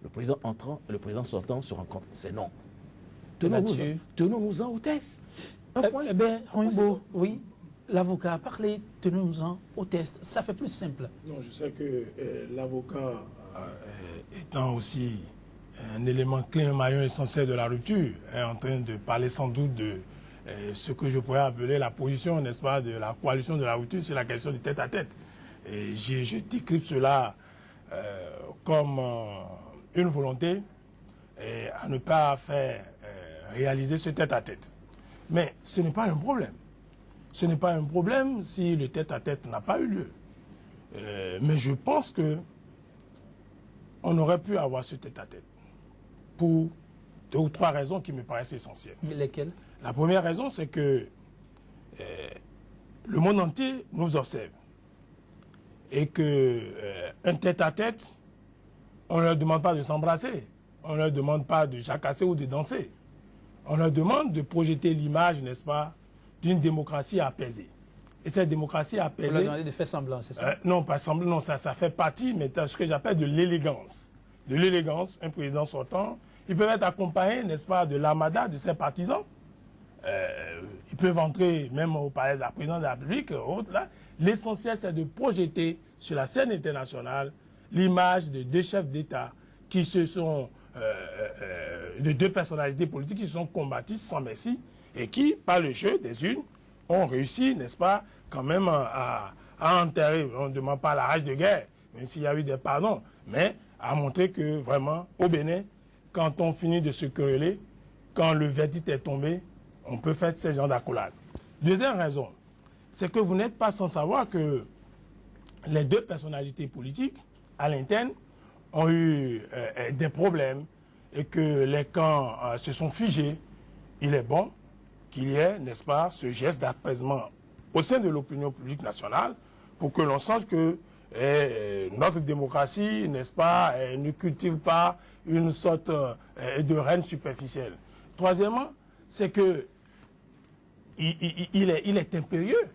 le président entrant et le président sortant se rencontrent. C'est non. Tenons-nous-en au test. Eh bien, Rimbaud, oui, l'avocat a parlé, tenons-nous-en au test. Ça fait plus simple. Non, je sais que l'avocat étant aussi un élément clé, un maillon essentiel de la rupture, est en train de parler sans doute de ce que je pourrais appeler la position, n'est-ce pas, de la coalition de la rupture sur la question du tête-à-tête. Et je décrypte cela comme une volonté à ne pas faire réaliser ce tête-à-tête. Mais ce n'est pas un problème. Ce n'est pas un problème si le tête-à-tête n'a pas eu lieu. Mais je pense que on aurait pu avoir ce tête-à-tête pour 2 ou 3 raisons qui me paraissent essentielles. Lesquelles? La première raison, c'est que le monde entier nous observe et que un tête-à-tête, on ne leur demande pas de s'embrasser, on ne leur demande pas de jacasser ou de danser. On leur demande de projeter l'image, n'est-ce pas, d'une démocratie apaisée. Et cette démocratie apaisée... Vous leur demandez de faire semblant, c'est ça? Non, pas semblant, non, ça fait partie, mais c'est ce que j'appelle de l'élégance. De l'élégance, un président sortant, ils peuvent être accompagnés, n'est-ce pas, de l'armada de ses partisans. Ils peuvent entrer même au palais de la présidence de la République, autres là. L'essentiel, c'est de projeter sur la scène internationale l'image de 2 chefs d'État qui se sont... de 2 personnalités politiques qui se sont combattues sans merci et qui, par le jeu des unes, ont réussi, n'est-ce pas, quand même à enterrer, on ne demande pas la rage de guerre, même s'il y a eu des pardons, mais à montrer que vraiment, au Bénin, quand on finit de se quereller, quand le verdict est tombé, on peut faire ce genre d'accolade. Deuxième raison, c'est que vous n'êtes pas sans savoir que les 2 personnalités politiques, à l'interne, ont eu des problèmes et que les camps se sont figés. Il est bon qu'il y ait, n'est-ce pas, ce geste d'apaisement au sein de l'opinion publique nationale pour que l'on sache que notre démocratie, n'est-ce pas, ne cultive pas une sorte de reine superficielle. Troisièmement, c'est que il est impérieux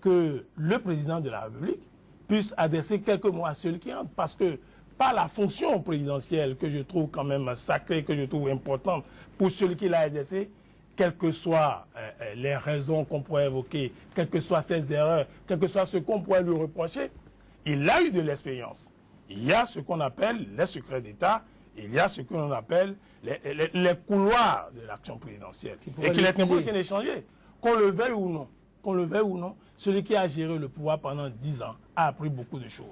que le président de la République puisse adresser quelques mots à celui qui entre, parce que pas la fonction présidentielle que je trouve quand même sacrée, que je trouve importante pour celui qui l'a exercé, quelles que soient les raisons qu'on pourrait évoquer, quelles que soient ses erreurs, quel que soit ce qu'on pourrait lui reprocher, il a eu de l'expérience. Il y a ce qu'on appelle les secrets d'État, il y a ce que l'on appelle les couloirs de l'action présidentielle. Et qu'il est important qu'il ait changé. Qu'on le veuille ou non, celui qui a géré le pouvoir pendant 10 ans a appris beaucoup de choses.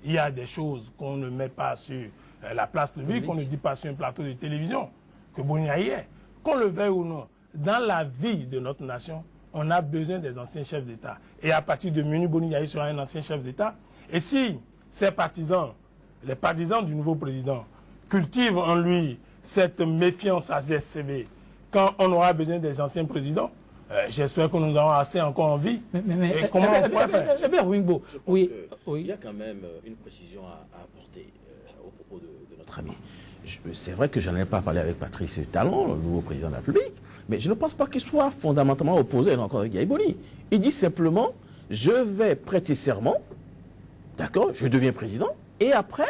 Il y a des choses qu'on ne met pas sur la place publique, qu'on ne dit pas sur un plateau de télévision, que Boni est. Qu'on le veuille ou non, dans la vie de notre nation, on a besoin des anciens chefs d'État. Et à partir de Menu Boni sera un ancien chef d'État. Et si ses partisans, les partisans du nouveau président, cultivent en lui cette méfiance à ZSCB, quand on aura besoin des anciens présidents, j'espère que nous avons assez encore en vie. Et comment on pourrait faire? Oui. Il y a quand même une précision à apporter au propos de notre ami. C'est vrai que je n'en ai pas parlé avec Patrice Talon, le nouveau président de la République, mais je ne pense pas qu'il soit fondamentalement opposé à une rencontre avec Yaya Boni. Il dit simplement, je vais prêter serment, d'accord, je deviens président, et après,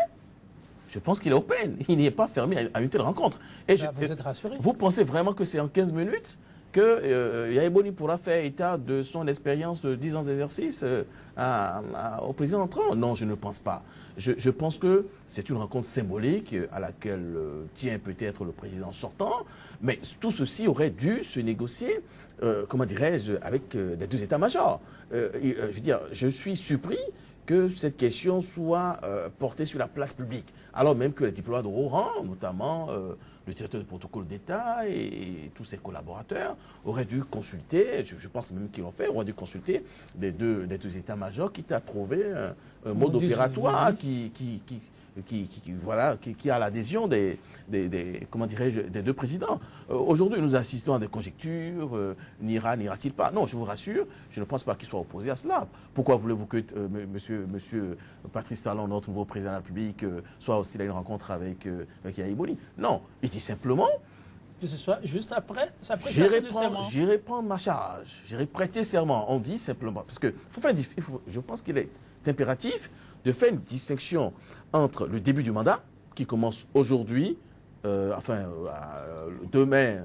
je pense qu'il est open. Il n'est pas fermé à une telle rencontre. Et vous êtes rassuré? Vous pensez vraiment que c'est en 15 minutes que Yaya Boni pourra faire état de son expérience de 10 ans d'exercice au président entrant? Non, je ne pense pas. Je pense que c'est une rencontre symbolique à laquelle tient peut-être le président sortant, mais tout ceci aurait dû se négocier, comment dirais-je, avec des 2 états-majors. Je veux dire, je suis surpris que cette question soit portée sur la place publique, alors même que les diplomates de haut rang, notamment le directeur de protocole d'État et tous ses collaborateurs, auraient dû consulter, je pense même qu'ils l'ont fait, auraient dû consulter des deux états-majors, quitte à trouver un mode opératoire qui a l'adhésion comment dirais-je, des 2 présidents. Aujourd'hui, nous assistons à des conjectures, n'ira-t-il pas? Non, je vous rassure, je ne pense pas qu'il soit opposé à cela. Pourquoi voulez-vous que monsieur Patrice Talon, notre nouveau président de la République, soit aussi à une rencontre avec Yaya Boni? Non, il dit simplement... Que ce soit juste après sa prestation de serment. J'irai prendre ma charge, j'irai prêter serment. On dit simplement, parce que je pense qu'il est impératif de faire une distinction entre le début du mandat, qui commence aujourd'hui, demain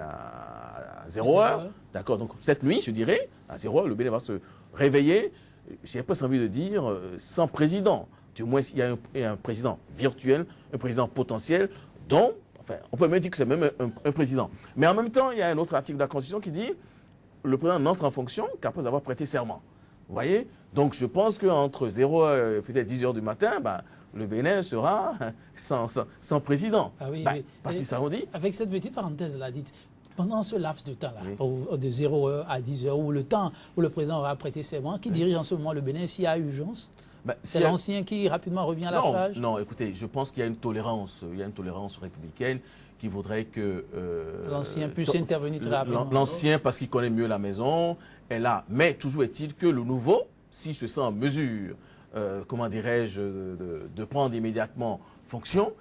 à 0h, d'accord, donc cette nuit, je dirais, à 0h, le Bénin va se réveiller, j'ai presque envie de dire, sans président. Du moins, il y a un président virtuel, un président potentiel, dont, enfin, on peut même dire que c'est même un président. Mais en même temps, il y a un autre article de la Constitution qui dit le président n'entre en fonction qu'après avoir prêté serment. Vous voyez? Donc, je pense qu'entre 0h et peut-être 10h du matin, le Bénin sera sans président. Ah oui, Patrice Arondi. Avec cette petite parenthèse-là, dites, pendant ce laps de temps-là, de 0h à 10h, ou le temps où le président aura prêté serment, qui dirige en ce moment le Bénin s'il y a urgence? C'est l'ancien qui rapidement revient à la charge? Non, écoutez, je pense qu'il y a une tolérance républicaine qui voudrait que... l'ancien puisse intervenir très rapidement. L'ancien, parce qu'il connaît mieux la maison, est là. Mais toujours est-il que le nouveau, s'il se sent en mesure, comment dirais-je, de prendre immédiatement fonction,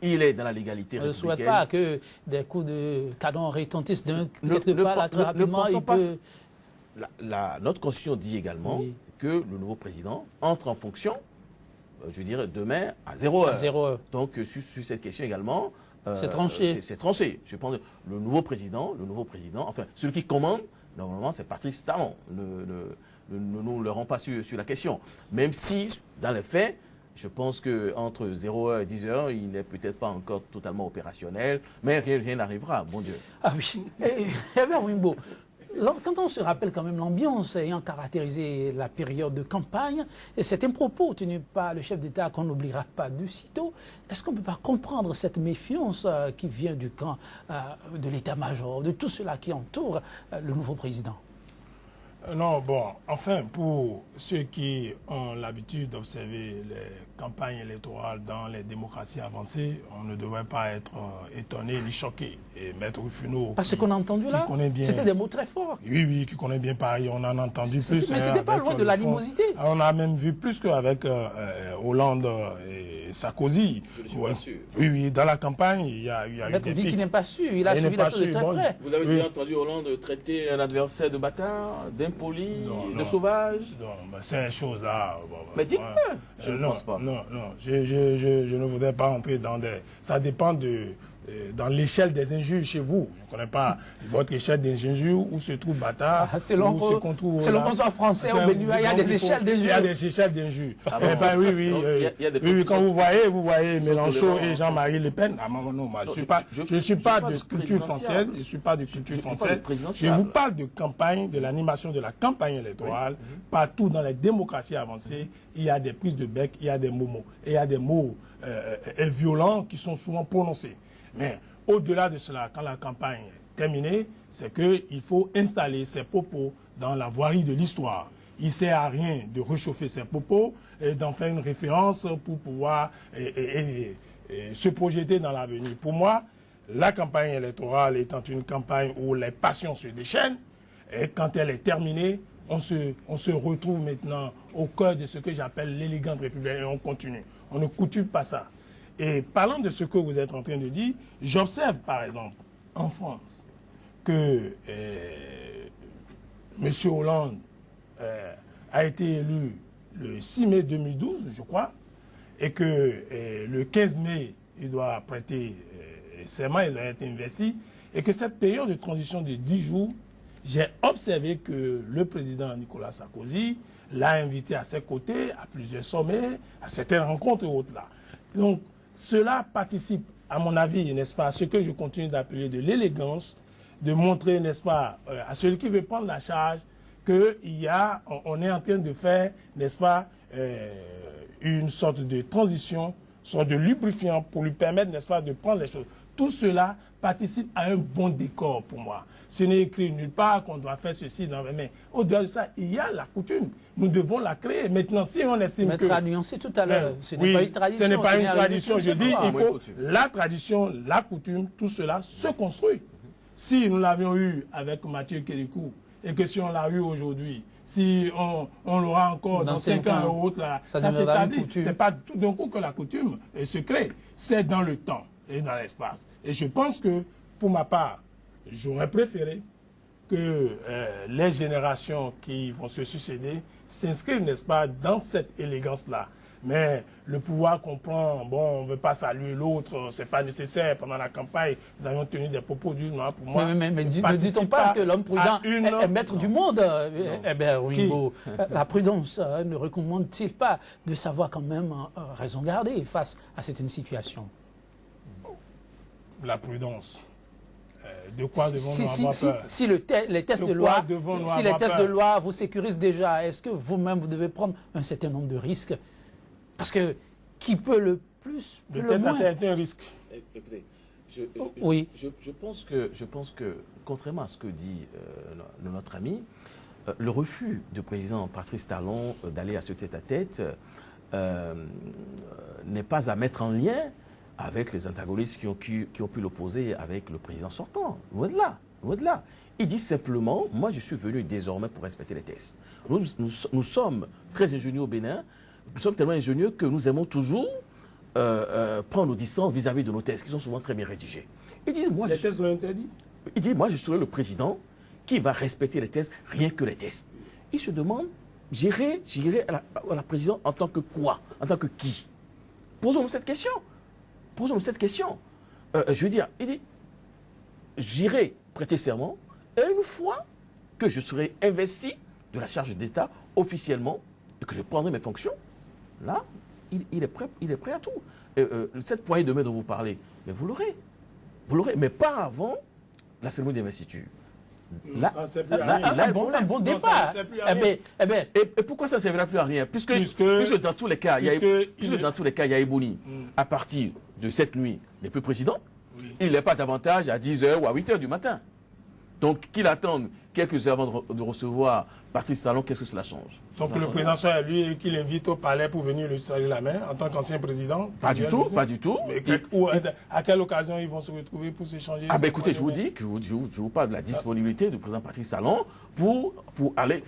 il est dans la légalité républicaine. Je ne souhaite pas que des coups de canon retentissent quelque part là, très rapidement. Notre Constitution dit également que le nouveau président entre en fonction, je dirais, demain à 0h. Donc, sur cette question également, c'est tranché. C'est tranché. Je pense que le nouveau président, enfin, celui qui commande, normalement, c'est Patrice Talon. Ne nous leurrons pas sur la question. Même si, dans les faits, je pense qu'entre 0h et 10h, il n'est peut-être pas encore totalement opérationnel, mais rien n'arrivera, bon Dieu. Ah oui. Herbert Oimbo, quand on se rappelle quand même l'ambiance ayant caractérisé la période de campagne, et c'est un propos tenu par le chef d'État qu'on n'oubliera pas de sitôt, est-ce qu'on ne peut pas comprendre cette méfiance qui vient du camp de l'état-major, de tout cela qui entoure le nouveau président? Non, bon, enfin, pour ceux qui ont l'habitude d'observer les campagnes électorales dans les démocraties avancées, on ne devrait pas être étonné ni choqué. Et Maître Rufino... Parce qu'on a entendu là, c'était des mots très forts. Oui, qui connaît bien Paris, on en a entendu plus. Mais c'était pas loin de l'animosité. On a même vu plus qu'avec Hollande et Sarkozy. Oui, dans la campagne, il y a eu des pics. Qu'il n'est pas sûr, il a suivi la chose de très près. Vous avez déjà entendu Hollande traiter un adversaire de bâtard, d'impoli, de sauvage? Non, c'est une chose là. Mais dites-le, je ne pense pas. Non, je ne voudrais pas entrer dans des... Ça dépend dans l'échelle des injures chez vous. Je ne connais pas votre échelle des injures, où se trouve bâtard, selon qu'on soit français ou béninois, il y a des échelles d'injures. Il y a des échelles d'injures. Oui, quand vous voyez Mélenchon et Jean-Marie Le Pen, je ne suis pas de culture française, je vous parle de campagne, de l'animation de la campagne électorale. Partout dans les démocraties avancées, il y a des prises de bec, il y a des mots, il y a des mots violents qui sont souvent prononcés. Mais au-delà de cela, quand la campagne est terminée, c'est qu'il faut installer ses propos dans la voirie de l'histoire. Il ne sert à rien de réchauffer ses propos et d'en faire une référence pour pouvoir se projeter dans l'avenir. Pour moi, la campagne électorale étant une campagne où les passions se déchaînent, et quand elle est terminée, on se retrouve maintenant au cœur de ce que j'appelle l'élégance républicaine et on continue. On ne coutume pas ça. Et parlant de ce que vous êtes en train de dire, j'observe par exemple en France que M. Hollande a été élu le 6 mai 2012, je crois, et que le 15 mai, il doit prêter serment, ils ont été investis, et que cette période de transition de 10 jours, j'ai observé que le président Nicolas Sarkozy l'a invité à ses côtés, à plusieurs sommets, à certaines rencontres et autres là. Donc, cela participe, à mon avis, n'est-ce pas, à ce que je continue d'appeler de l'élégance, de montrer, n'est-ce pas, à celui qui veut prendre la charge, qu'on est en train de faire, n'est-ce pas, une sorte de transition, une sorte de lubrifiant pour lui permettre, n'est-ce pas, de prendre les choses. Tout cela participe à un bon décor pour moi. Ce n'est écrit nulle part qu'on doit faire ceci dans les mains. Au-delà de ça, il y a la coutume. Nous devons la créer. Maintenant, si on estime que... Mais nuancé tout à l'heure. Ce n'est pas une tradition. Ce n'est pas une tradition. Je dis, il faut la tradition, la coutume, tout cela se construit. Si nous l'avions eu avec Mathieu Kérékou, et que si on l'a eu aujourd'hui, si on l'aura encore dans 5 ans ou autre, là, ça s'établit. Ce n'est pas tout d'un coup que la coutume se crée. C'est dans le temps et dans l'espace. Et je pense que, pour ma part, j'aurais préféré que les générations qui vont se succéder s'inscrivent, n'est-ce pas, dans cette élégance-là. Mais le pouvoir comprend, bon, on ne veut pas saluer l'autre, c'est pas nécessaire. Pendant la campagne, nous avions tenu des propos du noir pour moi. Mais ne dit-on pas que l'homme prudent est maître du monde? Eh bien, Wimbo, la prudence ne recommande-t-il pas de savoir quand même raison garder face à certaines situations? La prudence. De quoi devons-nous avoir peur? Si les tests de loi vous sécurisent déjà, est-ce que vous-même vous devez prendre un certain nombre de risques? Parce que qui peut le plus, le moins? tête-à-tête est un risque. Écoutez, oui. je pense que, contrairement à ce que dit notre ami, le refus du président Patrice Talon d'aller à ce tête-à-tête n'est pas à mettre en lien avec les antagonistes qui ont pu l'opposer avec le président sortant. Loin de là. Il dit simplement, moi je suis venu désormais pour respecter les textes. Nous sommes très ingénieux au Bénin, nous sommes tellement ingénieux que nous aimons toujours prendre nos distances vis-à-vis de nos textes, qui sont souvent très bien rédigés. Il dit, moi, les textes l'ont interdit. Il dit, moi je serai le président qui va respecter les textes, rien que les textes. Il se demande, j'irai à la présidence en tant que quoi? En tant que qui? Posons-nous cette question. Je veux dire, il dit, j'irai prêter serment, et une fois que je serai investi de la charge d'État officiellement, et que je prendrai mes fonctions, là, il est prêt à tout. Cette poignée de main dont vous parlez, mais vous l'aurez, mais pas avant la cérémonie d'investiture. Là, un bon départ. Et pourquoi ça ne servira plus à rien? Puisque dans tous les cas, il y a Eboni, à partir de cette nuit, n'est plus président, il n'est pas davantage à 10h ou à 8h du matin. Donc qu'il attende quelques heures avant de recevoir Patrice Talon, qu'est-ce que cela change? Donc le président soit lui et qu'il invite au palais pour venir lui saluer la main en tant qu'ancien président? Pas du tout. Mais à quelle occasion ils vont se retrouver pour s'échanger? Ah ben écoutez, je vous parle de la disponibilité du président Patrice Talon pour aller...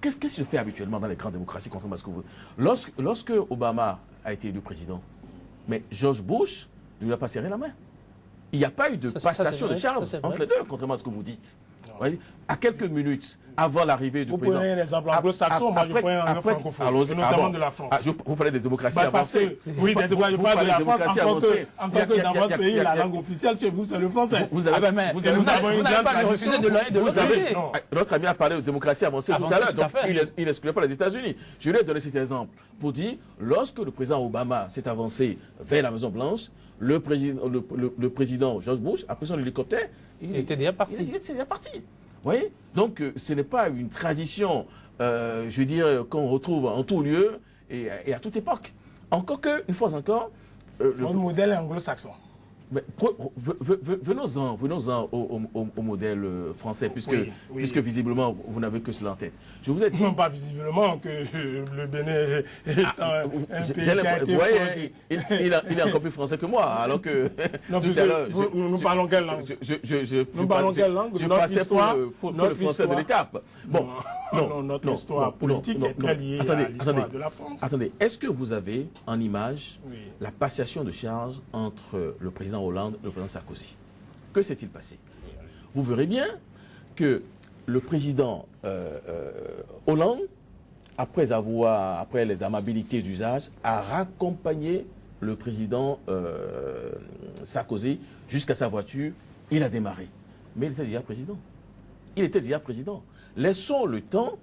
Qu'est-ce qui se fait habituellement dans les grandes démocraties, contrairement à ce que vous... Lorsque Obama a été élu président, mais George Bush ne lui a pas serré la main. Il n'y a pas eu de passation de charge entre les deux, contrairement à ce que vous dites. Oui, à quelques minutes avant l'arrivée du président. Vous prenez un exemple anglo-saxon, moi je prends un exemple francophone, notamment de la France. Vous parlez des démocraties avancées. Oui, je parle de la France en tant que dans votre pays, la langue officielle chez vous, c'est le français. Vous n'avez pas refusé de l'un et de l'autre. Notre ami a parlé de démocratie avancée tout à l'heure, donc il n'excluait pas les États-Unis. Je lui ai donné cet exemple pour dire, lorsque le président Obama s'est avancé vers la Maison-Blanche, le président George Bush a pris son hélicoptère. Il était déjà parti. Vous voyez? Donc, ce n'est pas une tradition, je veux dire, qu'on retrouve en tout lieu et à toute époque. Encore que, une fois encore... le modèle anglo-saxon. Venons-en au modèle français, puisque visiblement, vous n'avez que cela en tête. Je vous ai dit... Non, pas visiblement, que le Bénin est un pays qui a été... Vous voyez, il est encore plus français que moi, alors que... Non, nous parlons quelle langue? Nous parlons quelle langue? Je passais pour le français de l'étape. Bon, non, notre histoire politique est très liée à l'histoire de la France. Attendez, est-ce que vous avez en image la passation de charge entre le président Hollande et le président Sarkozy? Que s'est-il passé? Vous verrez bien que le président Hollande, après les amabilités d'usage, a raccompagné le président Sarkozy jusqu'à sa voiture. Il a démarré. Mais il était déjà président. Laissons le temps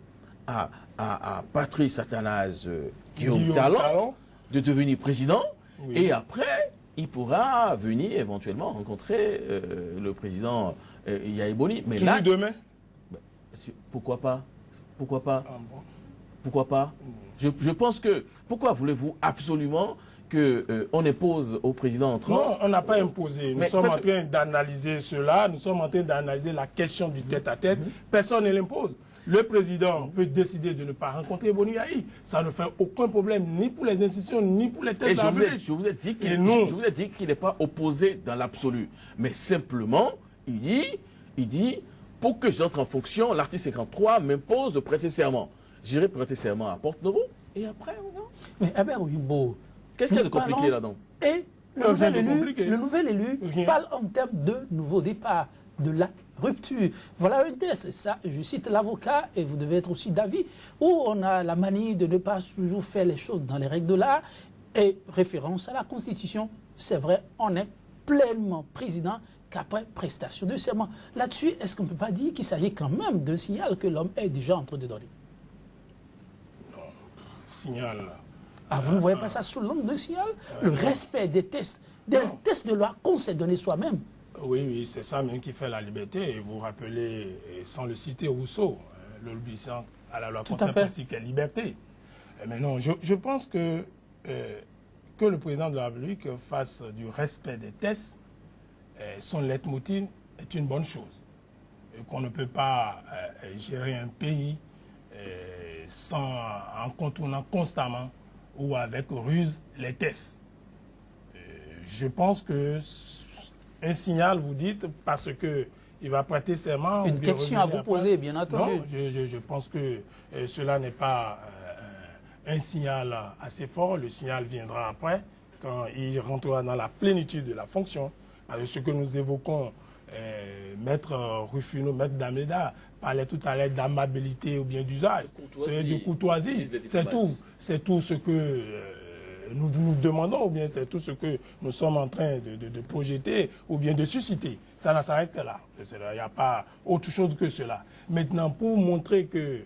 à Patrice Athanase Guillaume Talon de devenir président. Oui. Et après, il pourra venir éventuellement rencontrer le président Yaya Boni. Mais toujours là, demain? Pourquoi pas? Pourquoi pas? Ah bon? Pourquoi pas? Je pense que... Pourquoi voulez-vous absolument qu'on impose au président entrant? Non, on n'a pas imposé. Nous sommes en train d'analyser cela. Nous sommes en train d'analyser la question du tête-à-tête. Personne ne l'impose. Le président peut décider de ne pas rencontrer Boni Yayi. Ça ne fait aucun problème, ni pour les institutions, ni pour les têtes de la République. Je vous ai dit qu'il n'est pas opposé dans l'absolu. Mais simplement, il dit, pour que j'entre en fonction, l'article 53 m'impose de prêter serment. J'irai prêter serment à Porte-Novo, et après, on verra. Mais Albert Wimbo, qu'est-ce qu'il y a de compliqué là-dedans? Et le nouvel élu parle en termes de nouveau départ, de la rupture. Voilà un test. Ça, je cite l'avocat, et vous devez être aussi d'avis, où on a la manie de ne pas toujours faire les choses dans les règles de l'art, et référence à la Constitution. C'est vrai, on est pleinement président qu'après prestation de serment. Là-dessus, est-ce qu'on ne peut pas dire qu'il s'agit quand même d'un signal que l'homme est déjà en train de donner? Non, signal. Ah, vous ne voyez pas ça sous l'angle de signal? Le respect des tests de loi qu'on s'est donné soi-même. Oui, oui, c'est ça même qui fait la liberté. Et vous rappelez, sans le citer, Rousseau, l'obéissance à la loi concerne ainsi que la liberté. Mais non, je pense que le président de la République fasse du respect des tests son leitmotiv est une bonne chose. Qu'on ne peut pas gérer un pays en contournant constamment ou avec ruse les tests. Je pense que un signal, vous dites, parce qu'il va prêter serment. Une question à vous poser, bien entendu. Non, je pense que cela n'est pas un signal assez fort. Le signal viendra après, quand il rentrera dans la plénitude de la fonction. Parce que ce que nous évoquons, Maître Rufino, Maître Dameda, parlait tout à l'heure d'amabilité ou bien d'usage. C'est de courtoisie. C'est tout ce que nous nous demandons, ou bien c'est tout ce que nous sommes en train de projeter, ou bien de susciter. Ça ne s'arrête que là. Il n'y a pas autre chose que cela. Maintenant, pour montrer que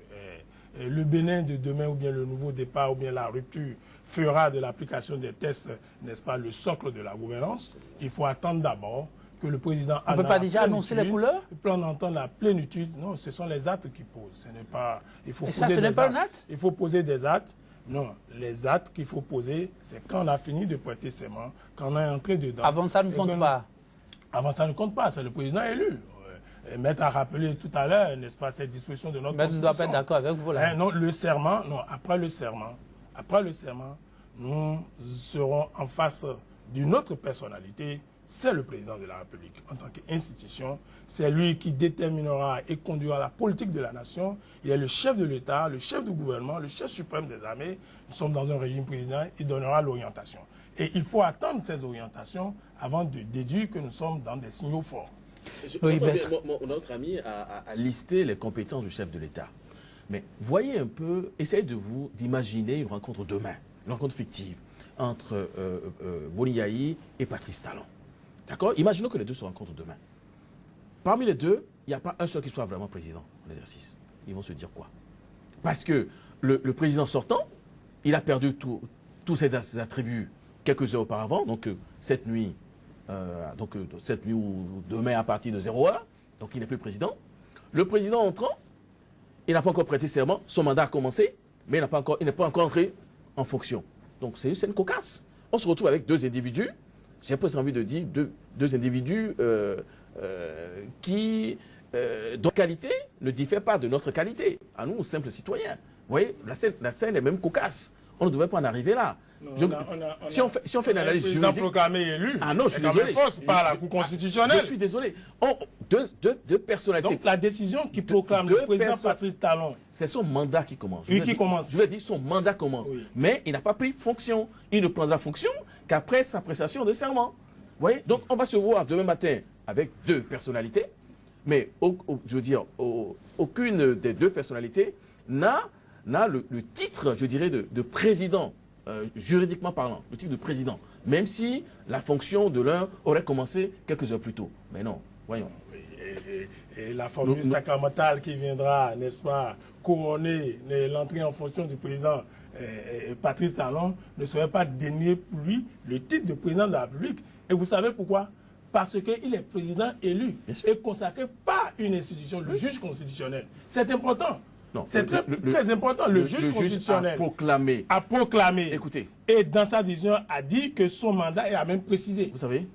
le Bénin de demain, ou bien le nouveau départ, ou bien la rupture, fera de l'application des tests, n'est-ce pas, le socle de la gouvernance, il faut attendre d'abord que le président... On ne peut pas déjà annoncer les couleurs? Il peut en entendre la plénitude. Non, ce sont les actes qui posent. Ce n'est pas... Il faut Et ça, ce n'est pas un acte? Il faut poser des actes. Non, les actes qu'il faut poser, c'est quand on a fini de prêter serment, quand on est entré dedans. Avant ça ne compte pas? Avant ça ne compte pas, c'est le président élu. Maître a rappelé tout à l'heure, n'est-ce pas, cette disposition de notre Constitution. Maître ne doit pas être d'accord avec vous là. Non, le serment, non, après le serment, nous serons en face d'une autre personnalité, c'est le président de la République en tant qu'institution. C'est lui qui déterminera et conduira la politique de la nation. Il est le chef de l'État, le chef du gouvernement, le chef suprême des armées. Nous sommes dans un régime présidentiel, il donnera l'orientation. Et il faut attendre ces orientations avant de déduire que nous sommes dans des signaux forts. Notre ami a listé les compétences du chef de l'État. Mais voyez un peu, essayez d'imaginer une rencontre demain, une rencontre fictive entre Boni Yayi et Patrice Talon. D'accord? Imaginons que les deux se rencontrent demain. Parmi les deux, il n'y a pas un seul qui soit vraiment président en exercice. Ils vont se dire quoi? Parce que le président sortant, il a perdu tous ses attributs quelques heures auparavant, donc cette nuit ou demain à partir de 0 heure, donc il n'est plus président. Le président entrant, il n'a pas encore prêté serment, son mandat a commencé, mais il n'est pas encore entré en fonction. Donc c'est une scène cocasse. On se retrouve avec deux individus, j'ai presque envie de dire deux individus qui, dont qualité ne diffère pas de notre qualité, à nous, simples citoyens. Vous voyez, la scène est même cocasse. On ne devrait pas en arriver là. Si on fait une analyse juridique... proclamé élu. Ah non, je suis désolé. Force par la Cour constitutionnelle. Je suis désolé. Deux personnalités. Donc la décision qui proclame le président Patrice Talon... C'est son mandat qui commence. Oui, qui commence. Je veux dire, son mandat commence. Oui. Mais il n'a pas pris fonction. Il ne prendra fonction qu'après sa prestation de serment. Vous voyez? Donc on va se voir demain matin avec deux personnalités. Mais, je veux dire, aucune des deux personnalités n'a le titre, je dirais, de président. Juridiquement parlant, le titre de président, même si la fonction de l'un aurait commencé quelques heures plus tôt. Mais non, voyons. Et la formule sacramentale qui viendra, n'est-ce pas, couronner l'entrée en fonction du président Patrice Talon ne serait pas dénier pour lui le titre de président de la République. Et vous savez pourquoi? Parce qu'il est président élu et consacré par une institution, le juge constitutionnel. C'est important. C'est très important. Le juge constitutionnel a proclamé. Écoutez. Et dans sa décision a dit que son mandat est à même précisé. Vous savez,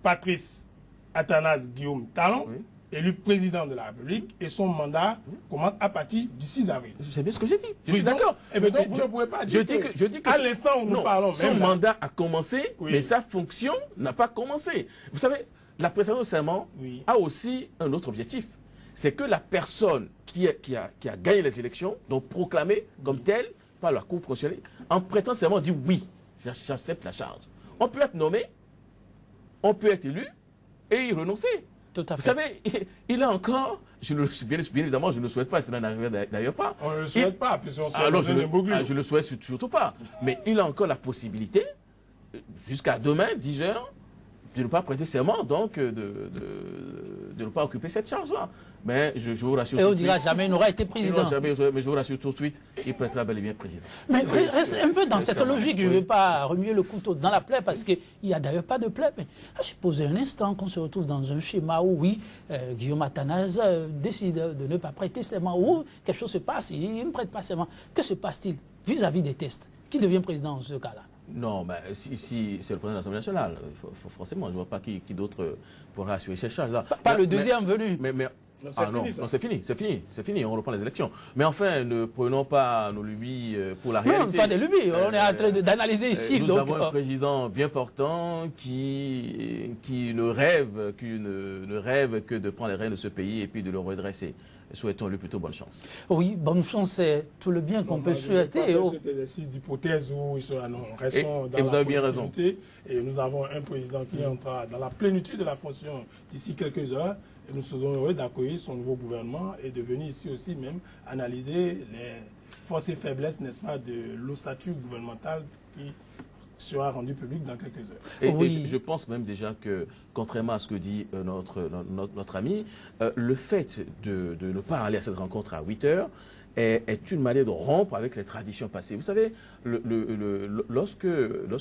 Patrice Athanase Guillaume Talon, élu président de la République, et son mandat commence à partir du 6 avril. C'est bien ce que j'ai dit. Je suis d'accord. Donc vous ne pouvez pas dire que à l'instant où nous parlons, son mandat a commencé, mais sa fonction n'a pas commencé. Vous savez, la prestation de serment a aussi un autre objectif. C'est que la personne qui a gagné les élections, donc proclamée comme telle par la Cour constitutionnelle, en prêtant serment, dit oui, j'accepte la charge. On peut être nommé, on peut être élu et y renoncer. Tout à fait. Vous savez, il a encore, bien évidemment, je ne le souhaite pas, cela n'arriverait d'ailleurs pas. On ne le souhaite pas, puisqu'on souhaite Alors, je ne le souhaite surtout pas. Mais il a encore la possibilité, jusqu'à demain, 10 heures, de ne pas prêter serment, donc de ne pas occuper cette charge-là. Mais je vous rassure. Et on dira jamais il n'aura été président. Jamais, mais je vous rassure tout de suite, il prêtera bel et bien président. Mais reste un peu dans cette logique, je ne veux pas remuer le couteau dans la plaie, parce qu'il n'y a d'ailleurs pas de plaie. Mais supposez un instant qu'on se retrouve dans un schéma où, oui, Guillaume Athanase décide de ne pas prêter serment, ou quelque chose se passe, il ne prête pas serment. Que se passe-t-il vis-à-vis des tests? Qui devient président dans ce cas-là? Non, mais si c'est le président de l'Assemblée nationale, forcément, je ne vois pas qui d'autre pourra assurer ces charges-là. Pas le deuxième venu. C'est fini, on reprend les élections. Mais enfin, ne prenons pas nos lubies pour la réalité. Non, pas des lubies, on est en train d'analyser ici. Nous avons un président bien portant qui ne rêve que de prendre les rênes de ce pays et puis de le redresser. Souhaitons-lui plutôt bonne chance. Oui, bonne chance, c'est tout le bien qu'on peut souhaiter. C'est des exercices d'hypothèse où ils sont dans vous avez bien raison. Et nous avons un président qui entrera dans la plénitude de la fonction d'ici quelques heures. Et nous serons heureux d'accueillir son nouveau gouvernement et de venir ici aussi même analyser les forces et faiblesses, n'est-ce pas, de l'ossature gouvernementale qui sera rendue publique dans quelques heures. Et je pense même déjà que, contrairement à ce que dit notre ami, le fait de ne pas aller à cette rencontre à 8 heures est une manière de rompre avec les traditions passées. Vous savez, lorsque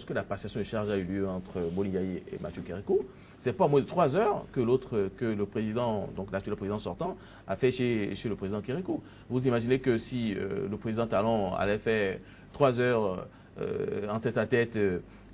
la passation de charge a eu lieu entre Boni Yaye et Mathieu Kérékou, c'est pas moins de 3 heures que le président, donc l'actuel président sortant, a fait chez le président Kérékou. Vous imaginez que si le président Talon allait faire 3 heures en tête-à-tête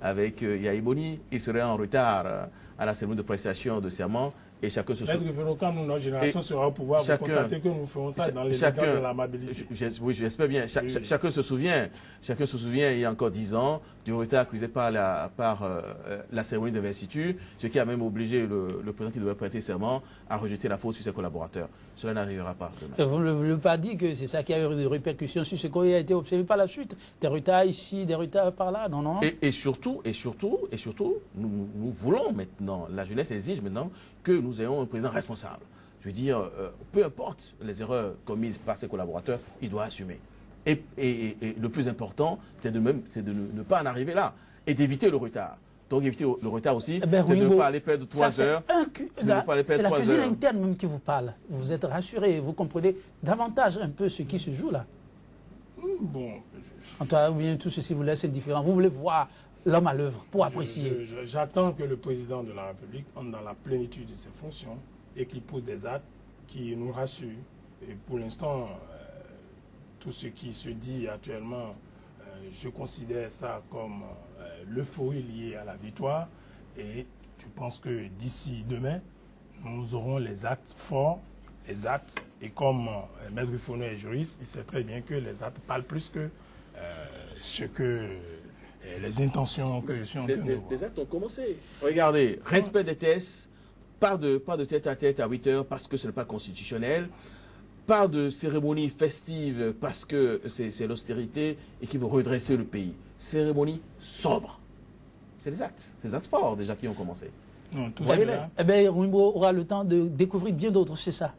avec Yaye Boni, il serait en retard à la cérémonie de prestation de serment. Et chacun se souvient. Quand notre génération sera au pouvoir, vous constatez que nous ferons ça dans l'élégance de l'amabilité. Oui, j'espère bien. Chacun se souvient, il y a encore 10 ans, du retard accusé par la cérémonie d'investiture, ce qui a même obligé le président qui devait prêter serment à rejeter la faute sur ses collaborateurs. Cela n'arrivera pas demain. Vous ne voulez pas dire que c'est ça qui a eu des répercussions sur ce qui a été observé par la suite? Des retards ici, des retards par là? Non. Et surtout, nous voulons maintenant, la jeunesse exige maintenant que nous ayons un président responsable. Je veux dire, peu importe les erreurs commises par ses collaborateurs, il doit assumer. Et le plus important, c'est de ne pas en arriver là et d'éviter le retard. Donc éviter le retard aussi, c'est de ne pas aller perdre 3 heures. C'est la cuisine interne même qui vous parle. Vous êtes rassuré, vous comprenez davantage un peu ce qui se joue là. Bon. En tout cas, bien tout ceci vous laisse indifférent. Vous voulez voir l'homme à l'œuvre pour apprécier. J'attends que le président de la République entre dans la plénitude de ses fonctions et qu'il pose des actes qui nous rassurent. Et pour l'instant, tout ce qui se dit actuellement, je considère ça comme l'euphorie liée à la victoire. Et je pense que d'ici demain, nous aurons les actes forts, les actes. Et comme Maître Ruffonnet est juriste, il sait très bien que les actes parlent plus que ce que les intentions que je suis en train de voir. Les actes ont commencé. Regardez, respect des tests, pas de tête-à-tête à 8 heures parce que ce n'est pas constitutionnel, pas de cérémonie festive parce que c'est l'austérité et qu'il veut redresser le pays. Cérémonie sobre. C'est les actes forts déjà qui ont commencé. Non, tout ça là. Eh bien, Wimbo aura le temps de découvrir bien d'autres, c'est ça.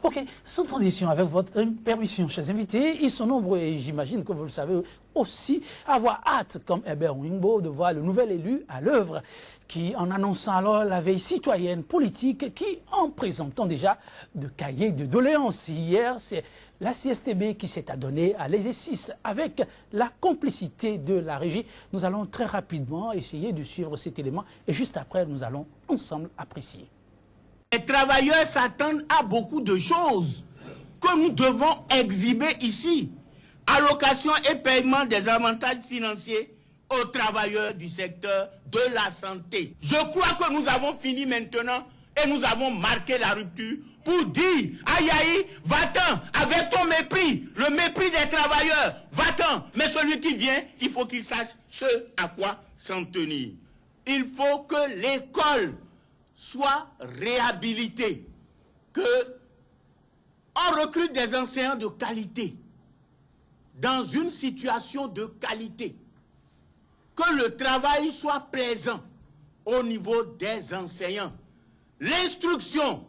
Ok, sans transition, avec votre permission, chers invités, ils sont nombreux et j'imagine que vous le savez aussi, avoir hâte, comme Herbert Wimbo, de voir le nouvel élu à l'œuvre, qui, en annonçant alors la veille citoyenne politique, qui, en présentant déjà de cahiers de doléances. Hier, c'est la CSTB qui s'est adonnée à l'exercice avec la complicité de la régie. Nous allons très rapidement essayer de suivre cet élément et juste après, nous allons ensemble apprécier. Les travailleurs s'attendent à beaucoup de choses que nous devons exhiber ici. Allocation et paiement des avantages financiers aux travailleurs du secteur de la santé. Je crois que nous avons fini maintenant et nous avons marqué la rupture pour dire, aïe aïe, va-t'en avec ton mépris, le mépris des travailleurs, va-t'en. Mais celui qui vient, il faut qu'il sache ce à quoi s'en tenir. Il faut que l'école soit réhabilité, que on recrute des enseignants de qualité, dans une situation de qualité, que le travail soit plaisant au niveau des enseignants, l'instruction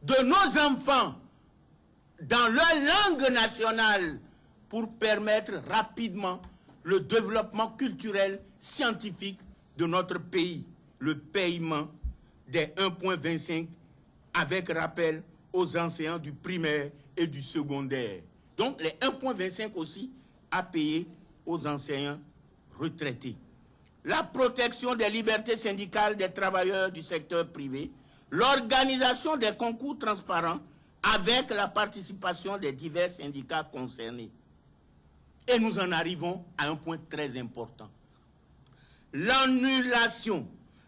de nos enfants dans leur langue nationale pour permettre rapidement le développement culturel, scientifique de notre pays, le paiement des 1,25 avec rappel aux enseignants du primaire et du secondaire. Donc les 1,25 aussi à payer aux enseignants retraités. La protection des libertés syndicales des travailleurs du secteur privé, l'organisation des concours transparents avec la participation des divers syndicats concernés. Et nous en arrivons à un point très important. L'annulation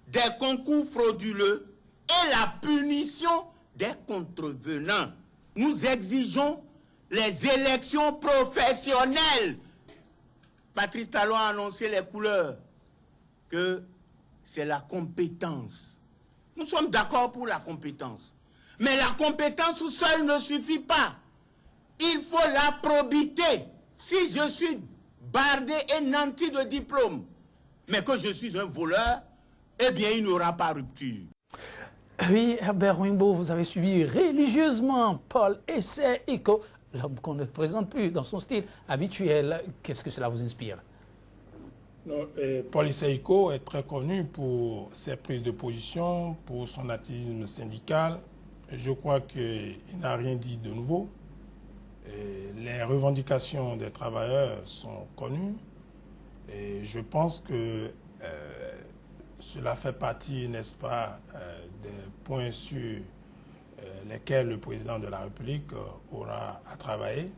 des concours frauduleux et la punition des contrevenants. Nous exigeons les élections professionnelles. Patrice Talon a annoncé les couleurs, que c'est la compétence. Nous sommes d'accord pour la compétence. Mais la compétence seule ne suffit pas. Il faut la probité. Si je suis bardé et nanti de diplôme, mais que je suis un voleur, eh bien, il n'y aura pas rupture. Oui, Herbert Wimbo, vous avez suivi religieusement Paul Essay-Eko, l'homme qu'on ne présente plus dans son style habituel. Qu'est-ce que cela vous inspire? Non, Paul Essay-Eko est très connu pour ses prises de position, pour son activisme syndical. Je crois qu'il n'a rien dit de nouveau. Les revendications des travailleurs sont connues. Et je pense que cela fait partie, n'est-ce pas, des points sur lesquels le président de la République aura à travailler.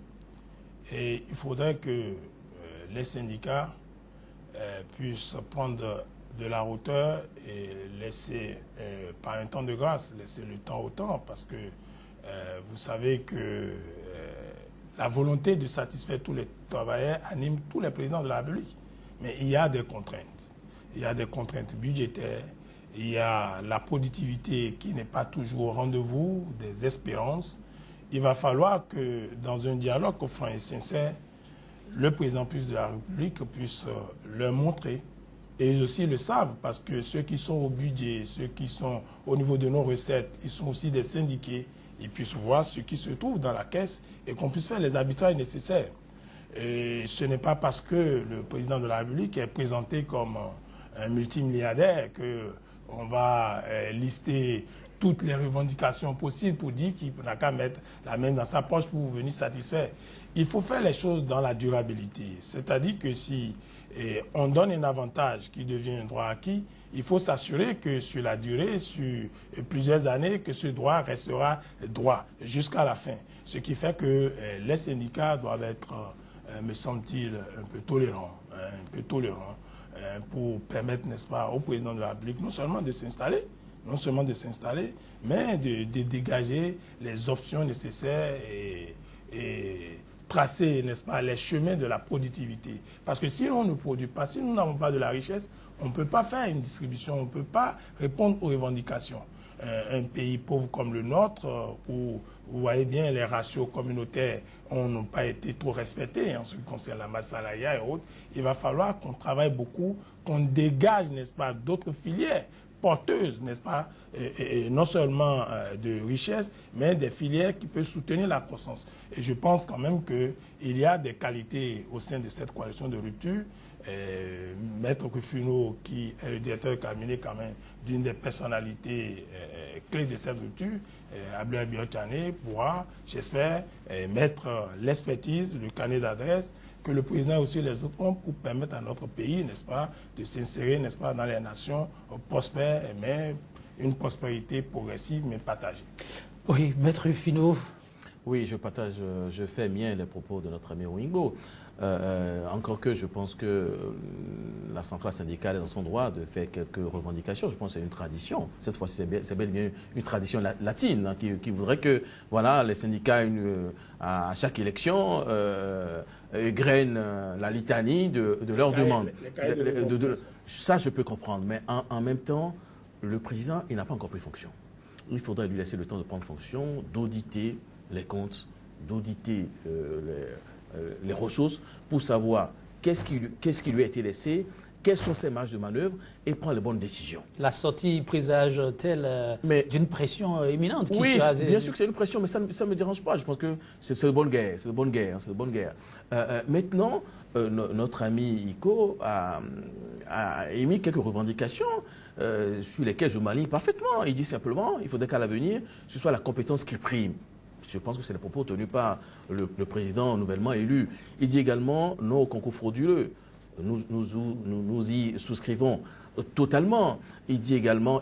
Et il faudrait que les syndicats puissent prendre de la hauteur et laisser, par un temps de grâce, laisser le temps au temps, parce que vous savez que la volonté de satisfaire tous les travailleurs anime tous les présidents de la République. Mais il y a des contraintes. Il y a des contraintes budgétaires, il y a la productivité qui n'est pas toujours au rendez-vous, des espérances. Il va falloir que, dans un dialogue franc et sincère, le président de la République puisse leur montrer. Et ils aussi le savent, parce que ceux qui sont au budget, ceux qui sont au niveau de nos recettes, ils sont aussi des syndiqués. Ils puissent voir ce qui se trouve dans la caisse et qu'on puisse faire les arbitrages nécessaires. Et ce n'est pas parce que le président de la République est présenté comme un multimilliardaire qu'on va lister toutes les revendications possibles pour dire qu'il n'a qu'à mettre la main dans sa poche pour venir satisfaire. Il faut faire les choses dans la durabilité. C'est-à-dire que si on donne un avantage qui devient un droit acquis, il faut s'assurer que sur la durée, sur plusieurs années, que ce droit restera droit jusqu'à la fin. Ce qui fait que les syndicats doivent être, me semble-t-il, un peu tolérants pour permettre, n'est-ce pas, au président de la République non seulement de s'installer, mais de dégager les options nécessaires et tracer, n'est-ce pas, les chemins de la productivité. Parce que si on ne produit pas, si nous n'avons pas de la richesse, on ne peut pas faire une distribution, on ne peut pas répondre aux revendications. Un pays pauvre comme le nôtre, où vous voyez bien les ratios communautaires n'ont pas été trop respectés en ce qui concerne la masse salariale et autres, il va falloir qu'on travaille beaucoup, qu'on dégage, n'est-ce pas, d'autres filières porteuses, n'est-ce pas, et non seulement de richesse, mais des filières qui peuvent soutenir la croissance. Et je pense quand même qu'il y a des qualités au sein de cette coalition de rupture. Maître Rufino, qui est le directeur de cabinet quand même d'une des personnalités clés de cette rupture, Abdoulaye Biotane, pourra, j'espère, mettre l'expertise, le carnet d'adresse que le président et aussi les autres ont pour permettre à notre pays, n'est-ce pas, de s'insérer, n'est-ce pas, dans les nations prospères, mais une prospérité progressive mais partagée. Oui, Maître Rufino. Oui, je fais mien les propos de notre ami Wimbo. Encore que je pense que la centrale syndicale est dans son droit de faire quelques revendications. Je pense que c'est une tradition. Cette fois-ci, c'est bel et bien une tradition latine hein, qui voudrait que voilà, les syndicats, à chaque élection, grainent la litanie de leurs demandes. Ça, je peux comprendre. Mais en même temps, le président, il n'a pas encore pris fonction. Il faudrait lui laisser le temps de prendre fonction, d'auditer les comptes, d'auditer les ressources pour savoir qu'est-ce qui lui a été laissé quelles sont ses marges de manœuvre et prendre les bonnes décisions. La sortie présage-t-elle d'une pression imminente qui Oui, sera... bien sûr que c'est une pression, mais ça ne me dérange pas. Je pense que c'est de bonne guerre, c'est de bonne guerre, c'est de bonne guerre. Maintenant, notre ami Iko a émis quelques revendications sur lesquelles je m'aligne parfaitement. Il dit simplement, il faudrait qu'à l'avenir, ce soit la compétence qui prime. Je pense que c'est les propos tenus par le président nouvellement élu. Il dit également non au concours frauduleux. Nous y souscrivons totalement. Il dit également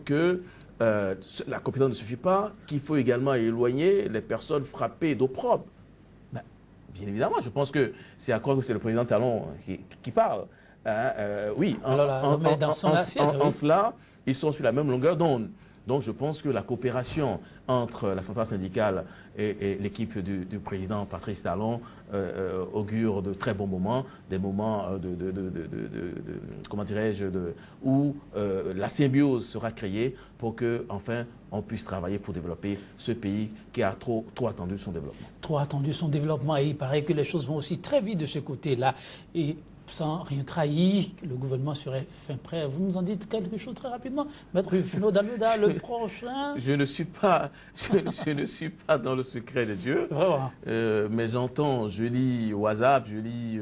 que la compétence ne suffit pas, qu'il faut également éloigner les personnes frappées d'opprobre. Ben, bien évidemment, je pense que c'est à croire que c'est le président Talon qui parle. Oui, en cela, ils sont sur la même longueur d'onde. Donc je pense que la coopération entre la centrale syndicale et l'équipe du président Patrice Talon augure de très bons moments, des moments comment dirais-je, où la symbiose sera créée pour que enfin on puisse travailler pour développer ce pays qui a trop attendu son développement. Trop attendu son développement, et il paraît que les choses vont aussi très vite de ce côté-là. Et sans rien trahir, le gouvernement serait fin prêt. Vous nous en dites quelque chose très rapidement, Maître Rufino Dalmeda, le prochain. Je ne suis pas dans le secret de Dieu, mais j'entends, je lis WhatsApp, je lis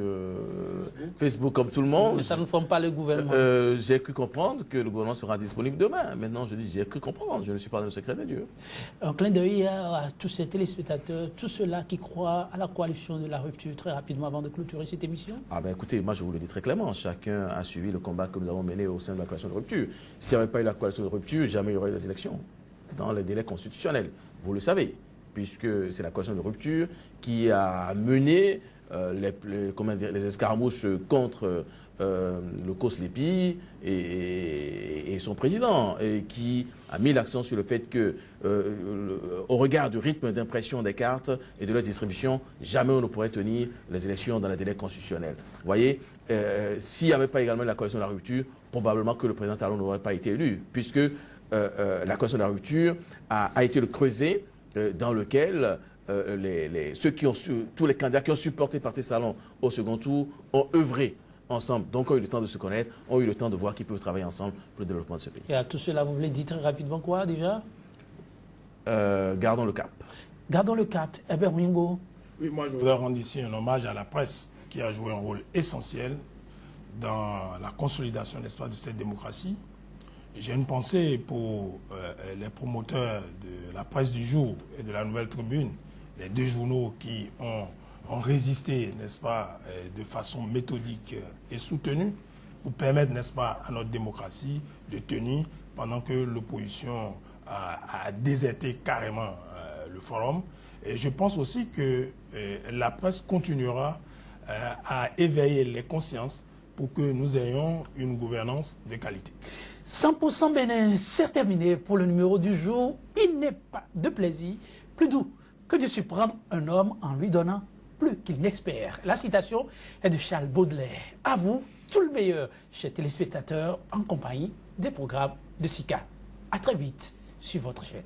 Facebook comme tout le monde. Mais ça ne forme pas le gouvernement. J'ai cru comprendre que le gouvernement sera disponible demain. Maintenant, je dis, j'ai cru comprendre, je ne suis pas dans le secret de Dieu. Un clin d'œil à tous ces téléspectateurs, tous ceux-là qui croient à la coalition de la rupture, très rapidement avant de clôturer cette émission. Ah ben écoutez, moi je vous le dis très clairement, chacun a suivi le combat que nous avons mené au sein de la coalition de rupture. S'il n'y avait pas eu la coalition de rupture, jamais il y aurait eu des élections dans les délais constitutionnels. Vous le savez, puisque c'est la coalition de rupture qui a mené les escarmouches contre le COSLEPI et son président, et qui a mis l'accent sur le fait que, au regard du rythme d'impression des cartes et de leur distribution, jamais on ne pourrait tenir les élections dans les délais constitutionnels. Vous voyez, s'il n'y avait pas également la coalition de la rupture, probablement que le président Talon n'aurait pas été élu, puisque la coalition de la rupture a été le creuset dans lequel tous les candidats qui ont supporté Patrice Talon au second tour ont œuvré ensemble, donc ont eu le temps de se connaître, ont eu le temps de voir qu'ils peuvent travailler ensemble pour le développement de ce pays. Et à tout cela, vous voulez dire très rapidement quoi déjà? Gardons le cap. Gardons le cap. Herbert Wimbo. Oui, moi je voudrais rendre ici un hommage à la presse qui a joué un rôle essentiel dans la consolidation, n'est-ce pas, de cette démocratie. J'ai une pensée pour les promoteurs de la presse du jour et de la Nouvelle Tribune, les deux journaux qui ont résisté, n'est-ce pas, de façon méthodique et soutenue pour permettre, n'est-ce pas, à notre démocratie de tenir pendant que l'opposition a déserté carrément le forum. Et je pense aussi que la presse continuera à éveiller les consciences pour que nous ayons une gouvernance de qualité. 100% Bénin, c'est terminé pour le numéro du jour. Il n'est pas de plaisir plus doux que de surprendre un homme en lui donnant plus qu'il n'espère. La citation est de Charles Baudelaire. À vous, tout le meilleur, chers téléspectateurs, en compagnie des programmes de SICA. À très vite sur votre chaîne.